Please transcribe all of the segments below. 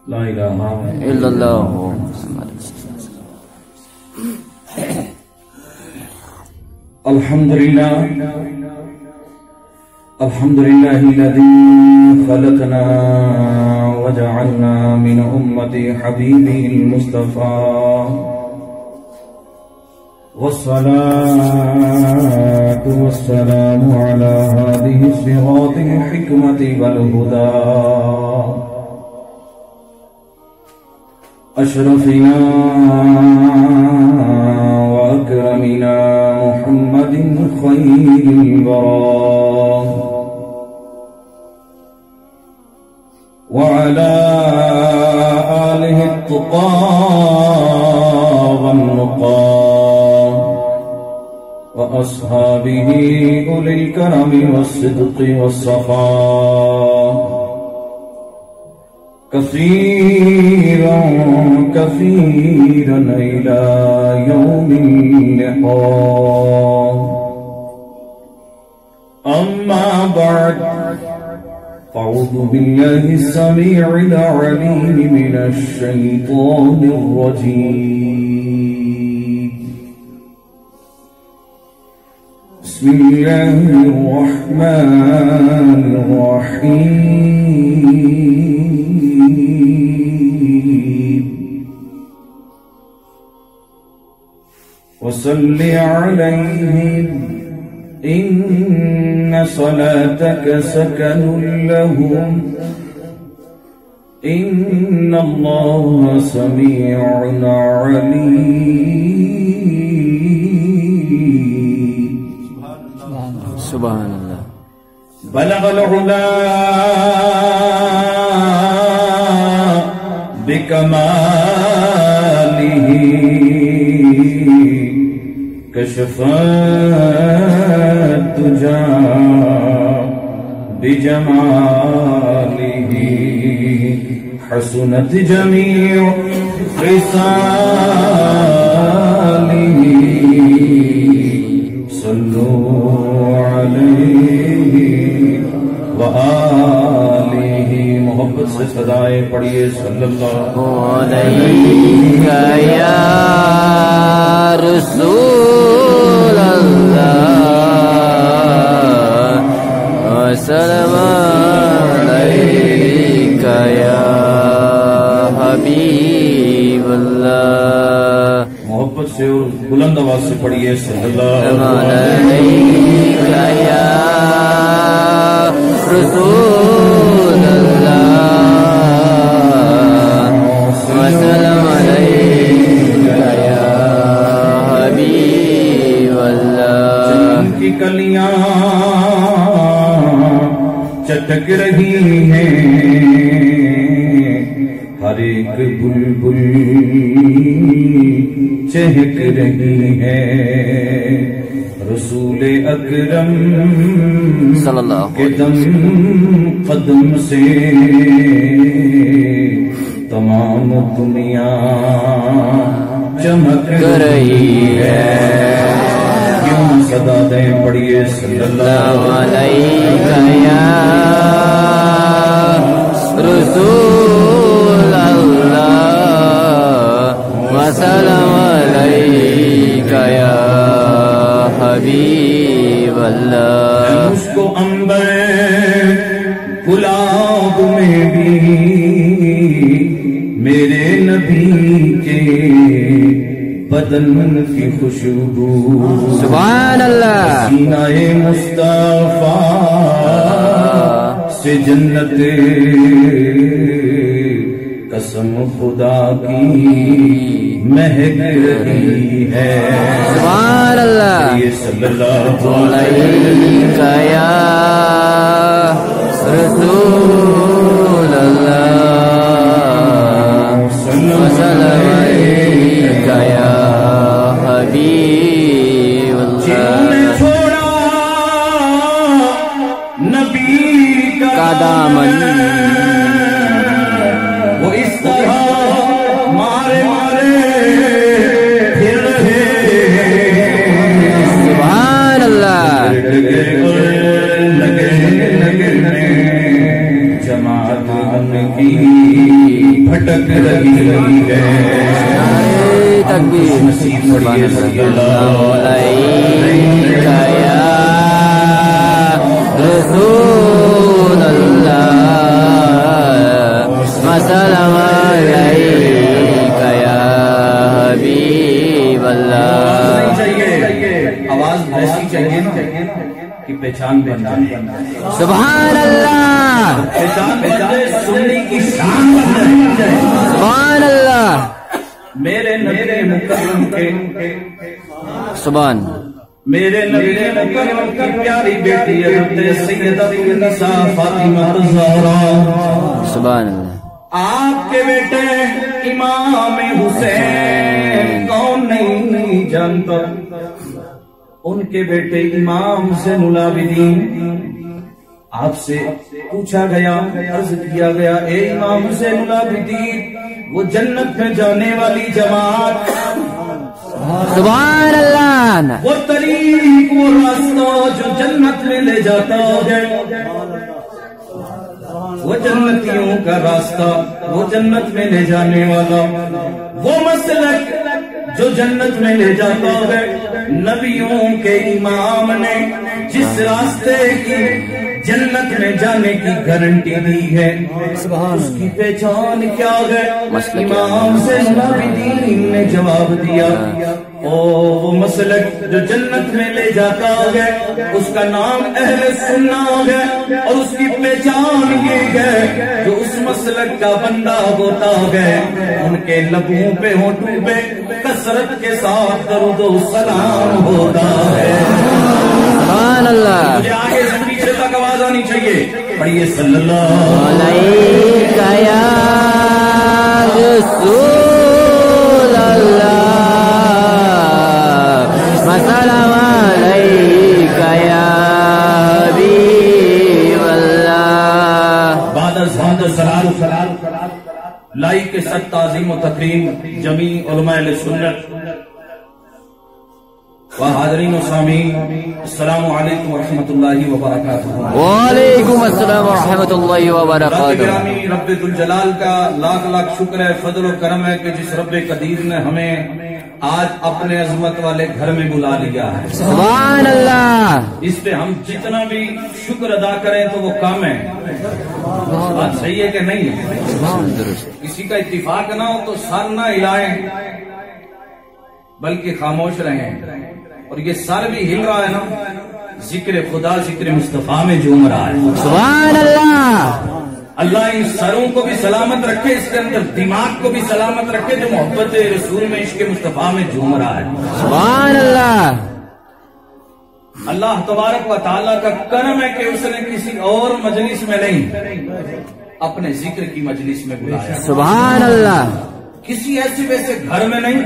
لا الہ الا اللہ الحمد لله الذي خلقنا وجعلنا من أمة حبيبه المصطفى والصلاة والسلام على هذه الصراط الحكمة والهدى أشرفنا وأكرمنا محمد خير البراء وعلى آله التقى والنقى وأصحابه أولي الكرم والصدق والصفاء كثيرا كثيرا إلى يوم اللقاء أما بعد أعوذ بالله السميع العليم من الشيطان الرجيم بسم الله الرحمن الرحيم وصل عليهم إن صلاتك سكن لهم إن الله سميع عليم سبحان اللہ بلغ العلا بكماله كشف الدجى بجماله حسنت جميع خصاله صلوا عليه وآله محبت سے صدائیں پڑھیے صلی اللہ علیہ یا رسول اللہ وسلم علیک یا حبیب اللہ محبت سے اور بلند آواز سے پڑھیے صلی اللہ علیک یا رسول اللہ وسلم علیک یا حبیب اللہ جن کی کلیاں چٹک رہی ہیں ہر ایک بلبل چہک رہی ہے رسول اکرم صلی اللہ کے دم قدم سے تمام دنیا چمک رہی ہے کیوں صدا دیں پڑھیے صلی اللہ علیہ یا رسول اللہ وسلم علیک یا حبیب اللہ اس کو عنبر گلاب میں بھی میرے نبی کے بدن کی خوشبو سبحان اللہ سینہ مصطفیٰ سے جنت قسم خدا کی مہک رہی ہے سبحان اللہ یہ صلی اللہ علیک یا رسول اللہ وسلم علیک یا حبیب اللہ چھوڑا نبی کا دامن وہ اس طرح مارے پھر رہے سبحان اللہ لگے جماعت ان کی لگ رہی ہے تکبیر نصیب پڑھیے صلی اللہ علیہ یا رسول اللہ وسلام علیک یا حبیب اللہ. آواز ایسی چاہیے نا کہ پہچان بن جائے. سبحان اللہ پہچان بن جائے, سننے کی شان بن جائے. سبحان اللہ میرے نبی مکرم کے سبحان میرے نبی مکرم کی پیاری بیٹی حضرت سیدہ النساء فاطمہ الزہرا سبحان اللہ. آپ کے بیٹے امام حسین کون نہیں جانتا. ان کے بیٹے امام حسین العابدین آپ سے پوچھا گیا, عرض کیا گیا, اے امام حسین العابدین وہ جنت میں جانے والی جماعت, سبحان اللہ, وہ طریق, وہ راستہ جو جنت میں لے جاتا ہے, وہ جنتیوں کا راستہ, وہ جنت میں لے جانے والا, وہ مسلک جو جنت میں لے جاتا ہے, نبیوں کے امام نے جس راستے کی جنت میں جانے کی گارنٹی دی ہے, اس کی پہچان کیا ہے؟ امام حسین العابدین نے جواب دیا, وہ مسلک جو جنت میں لے جاتا ہے اس کا نام اہل سنت ہے, اور اس کی پہچان یہ ہے جو اس مسلک کا بندہ ہوتا ہے ان کے لبوں پہ ہونٹوں پہ کثرت کے ساتھ درود و سلام ہوتا ہے. سبحان اللہ. مجھے آگے سے پیچھے تک آواز آنی چاہیے, پڑھیے صلی اللہ علیک یا رسول اللہ وسلام علیک یا حبیب اللہ. بعد از حمد و ثنا لائی کے ساتھ تعظیم و تکریم جمیع علماء اہل سنت و حاضرین و سامعین, السلام علیکم ورحمۃ اللہ وبرکاتہ. وعلیکم السلام ورحمۃ اللہ رب وبرکاتہ. گرامی, رب ذوالجلال کا لاکھ لاکھ شکر ہے, فضل و کرم ہے کہ جس رب قدیر نے ہمیں آج اپنے عظمت والے گھر میں بلا لیا ہے. سبحان اللہ. اس پہ ہم جتنا بھی شکر ادا کریں تو وہ کم ہے. بات صحیح ہے کہ نہیں ہے؟ کسی کا اتفاق نہ ہو تو سر نہ ہلائیں بلکہ خاموش رہیں, اور یہ سر بھی ہل رہا ہے نا, ذکر خدا ذکر مصطفیٰ میں جھوم رہا ہے. سبحان اللہ. اللہ ان سروں کو بھی سلامت رکھے, اس کے اندر دماغ کو بھی سلامت رکھے جو محبت رسول میں عشق مصطفیٰ میں جھوم رہا ہے. سبحان اللہ. اللہ تبارک و تعالیٰ کا کرم ہے کہ اس نے کسی اور مجلس میں نہیں اپنے ذکر کی مجلس میں بلایا. سبحان اللہ. کسی ایسے ویسے گھر میں نہیں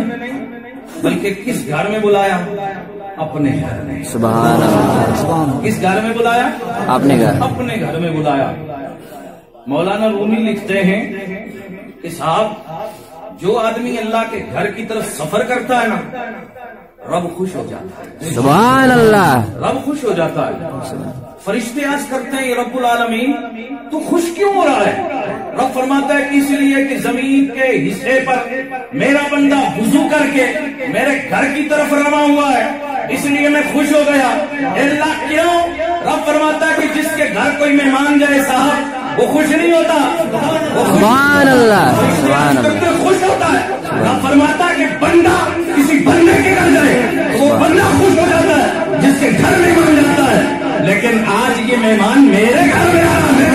بلکہ کس گھر میں بلایا؟ اپنے گھر میں. سبحان اللہ. کس گھر میں بلایا؟ اپنے گھر. اپنے گھر میں بلایا. مولانا رومی لکھتے ہیں کہ صاحب جو آدمی اللہ کے گھر کی طرف سفر کرتا ہے نا رب خوش ہو جاتا ہے. سبحان اللہ. رب خوش ہو جاتا ہے. فرشتے عرض کرتے ہیں رب العالمین تو خوش کیوں ہو رہا ہے؟ رب فرماتا ہے کہ اس لیے کہ زمین کے حصے پر میرا بندہ وضو کر کے میرے گھر کی طرف رواں ہوا ہے, اس لیے میں خوش ہو گیا. اللہ کیوں؟ رب فرماتا ہے کہ جس کے گھر کوئی مہمان جائے صاحب وہ خوش نہیں ہوتا, سبحان اللہ. سبحان اللہ. خوش ہوتا ہے. رب فرماتا ہے کہ بندہ کسی بندے کے گھر جائے وہ بندہ خوش ہو جاتا ہے جس کے گھر مہمان جاتا ہے. لیکن آج یہ مہمان میرے گھر میں آ رہا ہے.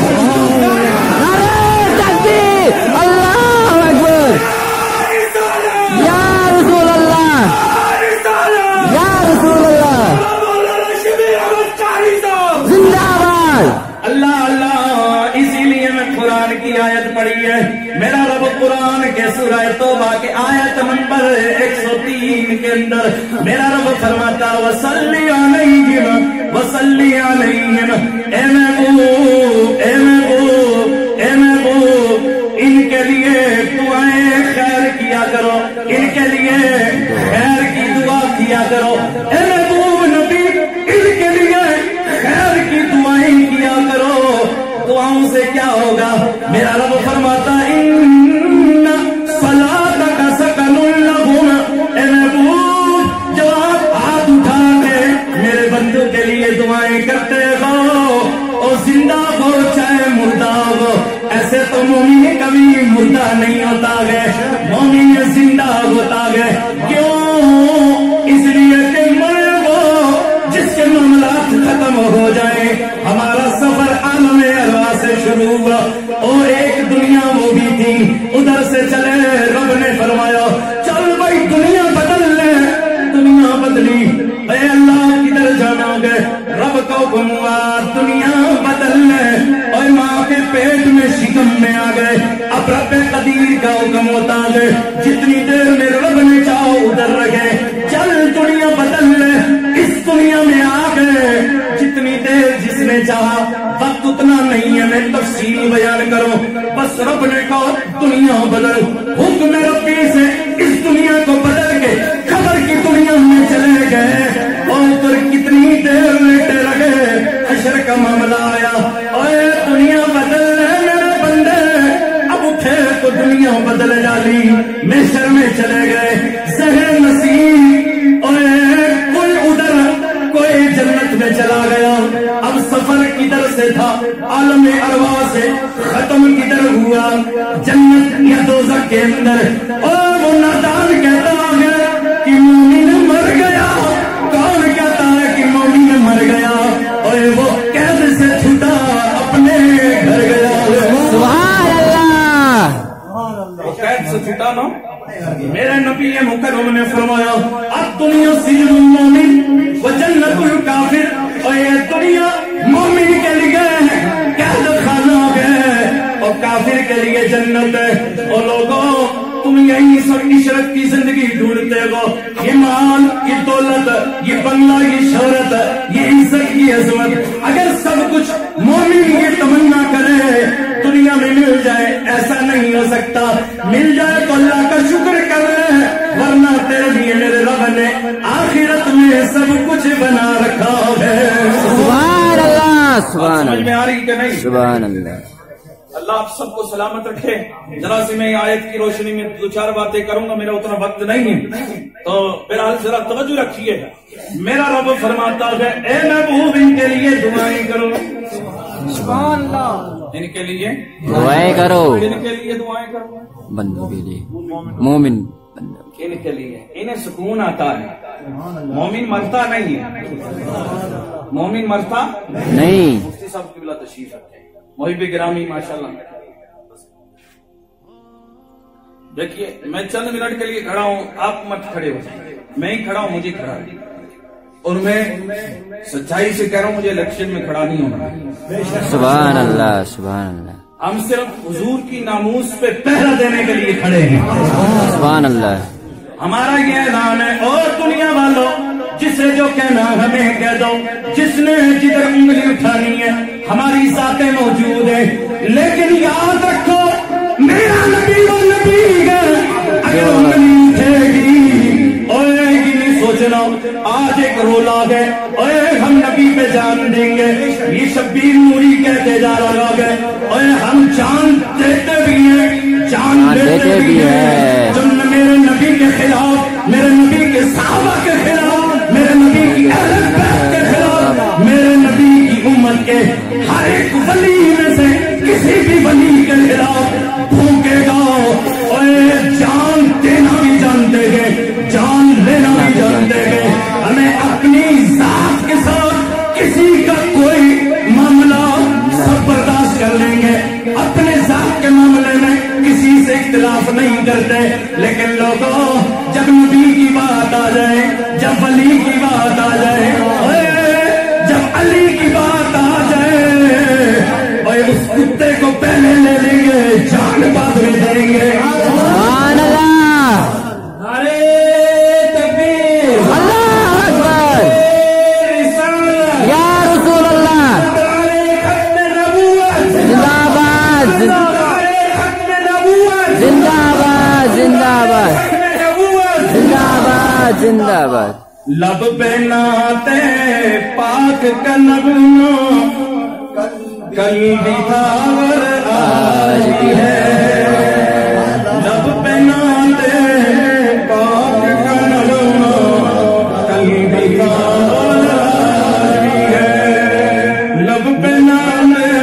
تکبیر, اللہ اکبر, یا رسول اللہ, یا رسول اللہ, زندہ باد. اللہ اللہ. اسی لیے میں قرآن کی آیت پڑھی ہے. میرا رب قرآن کے سورہ توبہ کے آیت نمبر 103 کے اندر میرا رب فرماتا وصلی علیہم وصلی علیہم, اے محبوب اے محبوب اے محبوب ان کے لیے دعائیں خیر کیا کرو, ان کے لیے خیر کی دعا کیا کرو. اے محبوب نبی ان کے لیے خیر کی دعائیں کیا کرو. دعاؤں سے کیا ہوگا؟ میرا رب فرماتا ان زندہ ہو چاہے مردہ ہو، ایسے تو مومن کبھی مردہ نہیں ہوتا ہے، مومن زندہ ہوتا ہے۔ کیوں؟ اس لیے کہ مرے وہ جس کے معاملات ختم ہو جائیں۔ ہمارا سفر عالم ارواح سے شروع ہوا، اور ایک دنیا وہ بھی تھی، ادھر سے چلے، رب نے فرمایا چل بھائی دنیا بدل لے، دنیا بدلی، اے اللہ کدھر جانا گے؟ رب کا حکم ہوا دنیا بدل لے، اور ماں کے پیٹ میں شکم میں آ گئے۔ اب رب قدیر کا حکم ہوتا ہے جتنی دیر میں رب نے چاہو ادھر رکھے، چل دنیا بدل لے، اس دنیا میں آ گئے، جتنی دیر جس نے چاہا، وقت اتنا نہیں ہے میں تفصیل بیان کروں، بس رب نے کہا دنیا بدل، حکم ربی سے اس دنیا کو بدل کے خبر کی دنیا میں چلے گئے، اور پھر کتنی دیر لیٹے رہے، حشر کا معاملہ آیا، اور دنیا بدل لے میرے بندے، اب اٹھے تو دنیا بدل ڈالی، محشر میں چلے گئے، ذہن نصیب، اور کوئی ادھر کوئی جنت میں چلا گیا۔ اب سفر کدھر سے تھا؟ عالم ارواح سے ختم کدھر ہوا؟ جنت یا دوزخ کے اندر۔ اور وہ نادان کہتا ہے کہ مومن مر گیا، کون کہتا ہے کہ مومن مر گیا؟ اور وہ قید سے چھوٹا اپنے گھر گیا۔ سبحان اللہ، وہ قید سے چھوٹا نا، میرے نبی مکرم نے فرمایا اب دنیا سجن المومن و جنت الکافر، اور یہ دنیا مومن کے لیے قید خانہ ہے اور کافر کے لیے جنت ہے۔ اور لوگوں تم یہی سب عشرت کی زندگی ڈھونڈتے ہو، یہ مال، یہ دولت، یہ بنگلہ، یہ شہرت، یہ عزت کی عظمت، اگر سب کچھ مومن یہ تمنا کرے دنیا میں مل جائے، ایسا نہیں ہو سکتا۔ مل جائے تو اللہ کا شکر کر لے، ورنہ تیرے لیے میرے رب نے آخرت میں سب کچھ بنا رکھا ہے۔ سبحان اللہ، سبحان سمجھ میں اللہ، آ رہی کہ نہیں؟ سبحان اللہ۔ اللہ آپ سب کو سلامت رکھے۔ ذرا سی میں آیت کی روشنی میں دو چار باتیں کروں گا، میرا اتنا وقت نہیں ہے، تو بہرحال ذرا توجہ رکھیے گا۔ میرا رب فرماتا ہے اے محبوب ان کے لیے دعائیں کرو، سبحان اللہ، ان کے لیے دعائیں کرو، ان کے لیے دعائیں کرو، بندوں کے لیے، مومن بندوں، ان کے لیے انہیں سکون آتا ہے۔ مومن مرتا نہیں ہے، مومن مرتا نہیں۔ مفتی صاحب کی بلا تشریف رکھے، محب گرامی ماشاءاللہ۔ دیکھیے میں چند منٹ کے لیے کھڑا ہوں، آپ مت کھڑے ہو جائیں، میں ہی کھڑا ہوں، مجھے کھڑا ہے، اور میں سچائی سے کہہ رہا ہوں مجھے الیکشن میں کھڑا نہیں ہونا۔ سبحان اللہ، سبحان اللہ، ہم صرف حضور کی ناموس پہ پہرا دینے کے لیے کھڑے ہیں۔ سبحان اللہ، ہمارا یہ اعلان ہے، اور دنیا والوں جسے جو کہنا ہمیں کہہ دو، جس نے جدھر انگلی اٹھانی ہے ہماری ذاتیں موجود ہیں، لیکن یاد رکھو میرا نبی وہ نبی ہے، اگر انگلی اٹھے گی اور نہیں سوچنا آج ایک رولا ہے اور ہم نبی پہ جان دیں گے، یہ شبیر نوری کہتے جا رہا ہے، اور ہم جان دیتے بھی ہیں، جان دیتے بھی ہیں، جو میرے نبی کے خلاف، میرے نبی کے صحابہ کے خلاف، میرے نبی کی اہل بیت کے خلاف، میرے نبی کی امت کے ہر ایک ولی میں سے کسی بھی ولی کے خلاف پھونکے گا، اور جان دینا بھی جانتے گے، جان لینا بھی جانتے گے۔ ہمیں اپنی ذات کے ساتھ کسی کا کوئی معاملہ سب برداشت کر لیں گے، اپنے ذات کے معاملے میں کسی سے اختلاف نہیں کرتے، لیکن لوگوں جب نبی کی بات آ جائے، جب ولی کی بات آ جائے، جب علی کی بات آ جائے، اور اس کتے کو پہلے لے لیں گے، جان بعد میں دیں گے۔ سبحان اللہ، نعرے تکبیر، اللہ اکبر، یا رسول اللہ، زندہ باد، زندہ باد، زندہ باد، زندہ باد، زندہ باد۔ لب پہ ناتے پاک کا نغمہ کل بھی تھا اور آج بھی ہے، لب پہ ناتے پاک کا نغمہ کل بھی تھا اور آج بھی ہے، لب پہ ناتے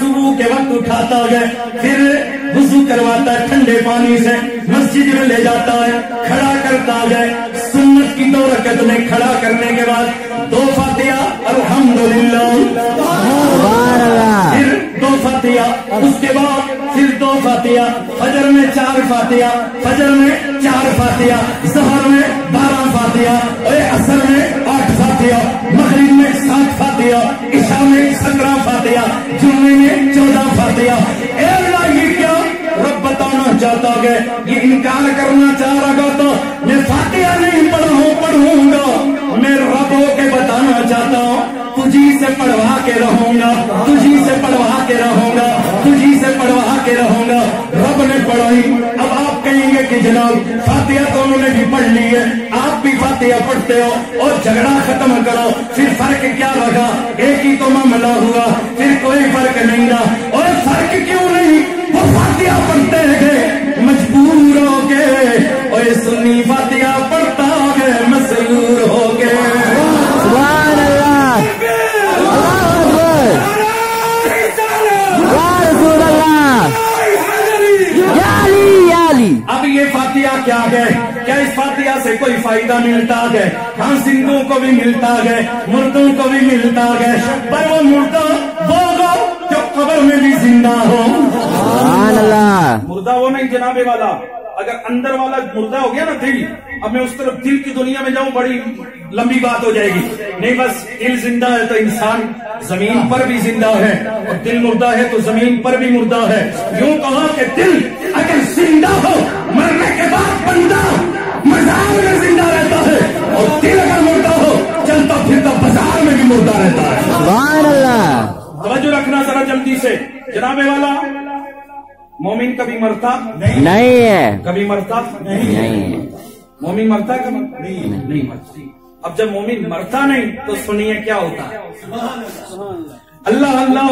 صبح کے وقت اٹھاتا ہے، پھر وضو کرواتا ہے ٹھنڈے پانی سے، مسجد میں لے جاتا ہے، کھڑا کرتا ہے، سنت کی 2 رکعت میں کھڑا کرنے کے بعد 2 فاتحہ الحمدللہ، پھر 2 فاتحہ، اس کے بعد پھر 2 فاتحہ، فجر میں 4 فاتحہ، فجر میں 4 فاتحہ، ظہر میں 12 فاتحہ، اور عصر میں 8 فاتحہ، مغرب میں 7 فاتحہ، عشاء میں 17 فاتحہ، جمعے میں 14 فاتحہ۔ اے اللہ یہ کیا رب بتانا چاہتا ہے، یہ انکار کرنا چاہ رہا تو میں فاتحہ نہیں پڑھوں گا، میں رب ہو کے بتانا چاہتا ہوں تجھی سے پڑھوا کے رہوں گا، تجھی سے پڑھوا کے رہوں گا، تجھی سے پڑھوا کے رہوں گا۔ رب نے پڑھائی، اب آپ کہیں گے کہ جناب فاتحہ تو انہوں نے بھی پڑھ لی ہے، آپ بھی فاتحہ پڑھتے ہو اور جھگڑا ختم کرو، پھر فرق کیا رہا؟ ایک ہی تو معاملہ ہوا، پھر کوئی فرق نہیں رہا۔ اور فرق کیوں نہیں؟ وہ فاتحہ پڑھتے گئے مجبور ہو گئے، اور یہ سنی فاتحہ پڑھتا گئے مسرور ہو گئے۔ سبحان اللہ، اللہ اکبر، یا رسول اللہ، یا علی یا علی۔ اب یہ فاتحہ کیا ہے؟ کیا اس فاتحہ سے کوئی فائدہ ملتا ہے؟ ہاں زندوں کو بھی ملتا ہے، مردوں کو بھی ملتا ہے، پر وہ مردہ وہ جو قبر میں بھی زندہ ہو۔ سبحان اللہ، مردہ وہ نہیں جناب والا، اگر اندر والا مردہ ہو گیا نا دل، اب میں اس طرف دل کی دنیا میں جاؤں بڑی لمبی بات ہو جائے گی، نہیں بس دل زندہ ہے تو انسان زمین پر بھی زندہ ہے، اور دل مردہ ہے تو زمین پر بھی مردہ ہے۔ یوں کہا کہ دل اگر زندہ ہو مرنے کے بعد بندہ مزار میں زندہ رہتا ہے، اور دل اگر مردہ ہو چلتا پھرتا بازار میں بھی مردہ رہتا ہے۔ سبحان اللہ، توجہ رکھنا ذرا جلدی سے جناب والا، مومن کبھی مرتا نہیں ہے، کبھی مرتا نہیں ہے، مومن مرتا ہے کبھی نہیں مرتا۔ اب جب مومن مرتا نہیں تو سنیے کیا ہوتا ہے۔ اللہ اللہ،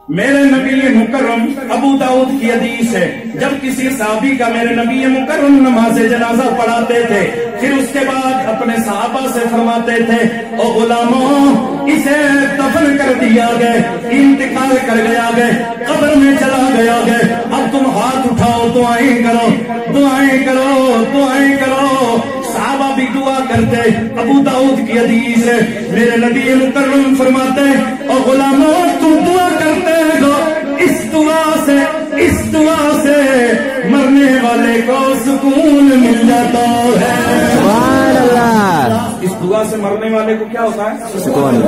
میرے نبی مکرم ابو داؤد کی حدیث ہے، جب کسی صحابی کا میرے نبی مکرم نماز جنازہ پڑھاتے تھے، پھر اس کے بعد اپنے صحابہ سے فرماتے تھے او غلاموں اسے دفن کر دیا گئے، انتقال کر گیا گئے، قبر میں چلا گیا گئے، اب تم ہاتھ اٹھاؤ دعائیں کرو، دعائیں کرو، دعائیں کرو۔ صحابہ بھی دعا کرتے، ابو داؤد کی حدیث ہے، میرے نبی مکرم فرماتے او غلاموں تم دعا کرتے ہو، اس دعا سے مرنے والے کو سکون مل جاتا ہے۔ سبحان اللہ، اس دعا سے مرنے والے کو کیا ہوتا ہے؟ سکون۔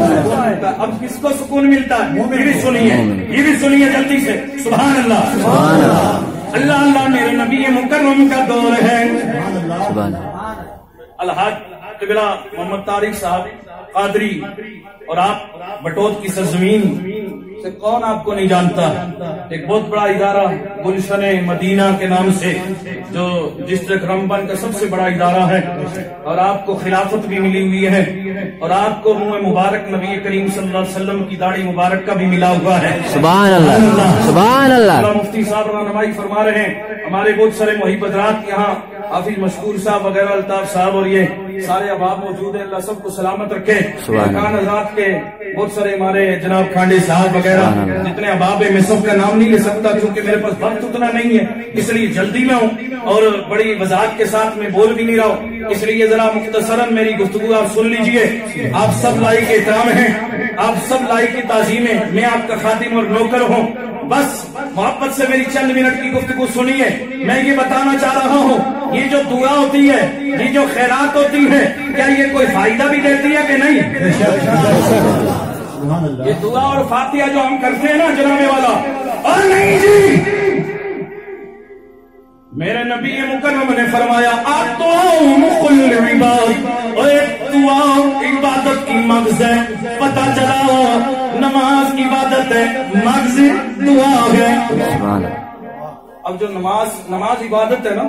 اب کس کو سکون ملتا ہے؟ یہ بھی سنیے، یہ بھی سنیے جلدی سے۔ سبحان اللہ، سبحان اللہ، اللہ اللہ، میرے نبی مکرم کا دور ہے۔ سبحان اللہ، الحاج قبلہ محمد طارق صاحب قادری، اور آپ بٹوت کی سرزمین سے کون آپ کو نہیں جانتا، ایک بہت بڑا ادارہ گلشن مدینہ کے نام سے جو ڈسٹرکٹ رمبن کا سب سے بڑا ادارہ ہے، اور آپ کو خلافت بھی ملی ہوئی ہے، اور آپ کو منہ مبارک نبی کریم صلی اللہ علیہ وسلم کی داڑھی مبارک کا بھی ملا ہوا ہے۔ سبحان اللہ، سبحان اللہ۔ مفتی صاحب رہنمائی فرما رہے ہیں، ہمارے بہت سارے محب حضرات یہاں، حافظ مشکور صاحب وغیرہ، الطاف صاحب اور یہ سارے احباب موجود ہیں، اللہ سب کو سلامت رکھے۔ مکان حضرات کے بہت سارے ہمارے جناب کھانڈے صاحب وغیرہ جتنے احباب ہیں، میں سب کا نام نہیں لے سکتا کیونکہ میرے پاس وقت اتنا نہیں ہے، اس لیے جلدی میں ہوں اور بڑی وضاحت کے ساتھ میں بول بھی نہیں رہا ہوں، اس لیے ذرا مختصراً میری گفتگو آپ سن لیجئے۔ آپ سب لائق احترام ہیں، آپ سب لائق تعظیم ہیں، میں آپ کا خادم اور نوکر ہوں، بس محبت سے میری چند منٹ کی گفتگو سنیے۔ میں یہ بتانا چاہ رہا ہوں، یہ جو دعا ہوتی ہے، یہ جو خیرات ہوتی ہے، کیا یہ کوئی فائدہ بھی دیتی ہے کہ نہیں؟ یہ دعا اور فاتحہ جو ہم کرتے ہیں نا جناب والا، اور نہیں جی، میرے نبی مکرم نے فرمایا آتو مخل عباد، اور ایک دعا عبادت کی مغز ہے، پتہ چلا نماز عبادت ہے، مغز دعا ہے۔ اب جو نماز عبادت ہے نا،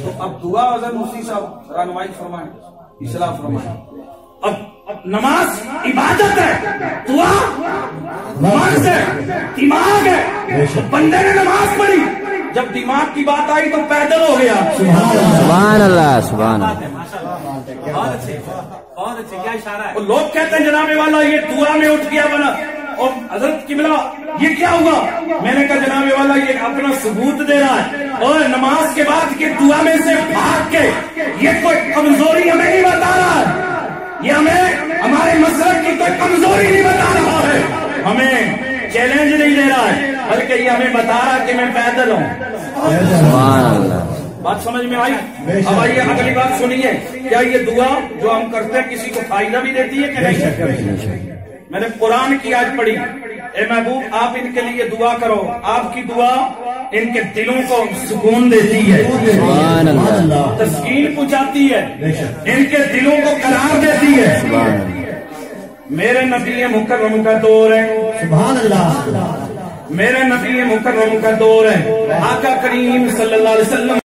تو اب دعا حضرت مفتی صاحب رہنمائی فرمائیں، اصلاح فرمائیں۔ اب نماز عبادت ہے، دعا مغز ہے، دماغ ہے، بندے نے نماز پڑھی، جب دماغ کی بات آئی تو پیدل ہو گیا۔ سبحان اللہ، سبحان اللہ، بہت اچھے، بہت لوگ کہتے ہیں جناب والا یہ دعا میں اٹھ گیا بنا، اور حضرت قبلہ یہ کیا ہوا؟ میں نے کہا جناب والا یہ اپنا ثبوت دے رہا ہے، اور نماز کے بعد کے دعا میں سے بھاگ کے یہ کوئی کمزوری ہمیں نہیں بتا رہا ہے، یہ ہمیں ہمارے مسلک کی کوئی کمزوری نہیں بتا رہا ہے، ہمیں چیلنج نہیں دے رہا ہے، بلکہ یہ ہمیں بتا رہا ہے کہ میں پیدل ہوں۔ بات سمجھ میں آئی؟ اب آئیے اگلی بات سنیے، کیا یہ دعا جو ہم کرتے ہیں کسی کو فائدہ بھی دیتی ہے کہ نہیں؟ میں نے قرآن کی آیت پڑھی، اے محبوب آپ ان کے لیے دعا کرو، آپ کی دعا ان کے دلوں کو سکون دیتی ہے، تسکین پہنچاتی ہے، ان کے دلوں کو قرار دیتی ہے۔ میرے نبی مکرم کا دور ہے، سبحان اللہ، میرے نبی مکرم کا دور ہے، آقا کریم صلی اللہ علیہ وسلم